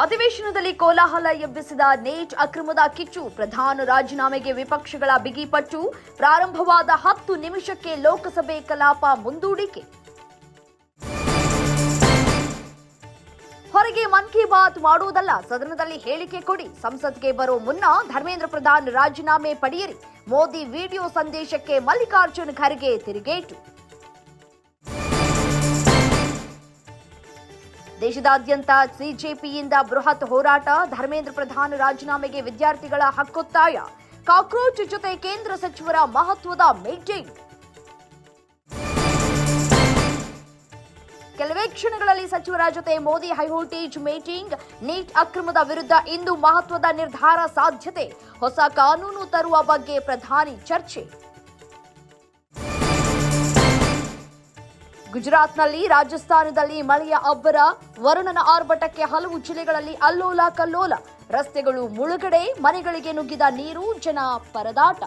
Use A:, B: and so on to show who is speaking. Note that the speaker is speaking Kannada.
A: ಅಧಿವೇಶನದಲ್ಲಿ ಕೋಲಾಹಲ ಎಬ್ಬಿಸಿದ ನೀಟ್ ಅಕ್ರಮದ ಕಿಚ್ಚು. ಪ್ರಧಾನ ರಾಜೀನಾಮೆಗೆ ವಿಪಕ್ಷಗಳ ಬಿಗಿಪಟ್ಟು. ಪ್ರಾರಂಭವಾದ 10 ನಿಮಿಷಕ್ಕೆ ಲೋಕಸಭೆ ಕಲಾಪ ಮುಂದೂಡಿಕೆ. ಹೊರಗೆ ಮನ್ ಕಿ ಬಾತ್ ಮಾಡುವುದಲ್ಲ, ಸದನದಲ್ಲಿ ಹೇಳಿಕೆ ಕೊಡಿ. ಸಂಸತ್ಗೆ ಬರೋ ಮುನ್ನ ಧರ್ಮೇಂದ್ರ ಪ್ರಧಾನ್ ರಾಜೀನಾಮೆ ಪಡೆಯಿರಿ. ಮೋದಿ ವಿಡಿಯೋ ಸಂದೇಶಕ್ಕೆ ಮಲ್ಲಿಕಾರ್ಜುನ್ ಖರ್ಗೆ ತಿರುಗೇಟು. ದೇಶದಾದ್ಯಂತ ಸಿಜೆಪಿಯಿಂದ ಬೃಹತ್ ಹೋರಾಟ. ಧರ್ಮೇಂದ್ರ ಪ್ರಧಾನ್ ರಾಜೀನಾಮೆಗೆ ವಿದ್ಯಾರ್ಥಿಗಳ ಹಕ್ಕೊತ್ತಾಯ. ಕಾಕ್ರೋಚ್ ಜೊತೆ ಕೇಂದ್ರ ಸಚಿವರ ಮಹತ್ವದ ಮೀಟಿಂಗ್. ಕೆಲವೇ ಕ್ಷಣಗಳಲ್ಲಿ ಸಚಿವರ ಜೊತೆ ಮೋದಿ ಹೈವೋಲ್ಟೇಜ್ ಮೀಟಿಂಗ್. ನೀಟ್ ಅಕ್ರಮದ ವಿರುದ್ಧ ಇಂದು ಮಹತ್ವದ ನಿರ್ಧಾರ ಸಾಧ್ಯತೆ. ಹೊಸ ಕಾನೂನು ತರುವ ಬಗ್ಗೆ ಪ್ರಧಾನಿ ಚರ್ಚೆ. ಗುಜರಾತ್ನಲ್ಲಿ, ರಾಜಸ್ಥಾನದಲ್ಲಿ ಮಳೆಯ ಅಬ್ಬರ. ವರುಣನ ಆರ್ಭಟಕ್ಕೆ ಹಲವು ಜಿಲ್ಲೆಗಳಲ್ಲಿ ಅಲ್ಲೋಲ ಕಲ್ಲೋಲ. ರಸ್ತೆಗಳು ಮುಳುಗಡೆ, ಮನೆಗಳಿಗೆ ನುಗ್ಗಿದ ನೀರು, ಜನ ಪರದಾಟ.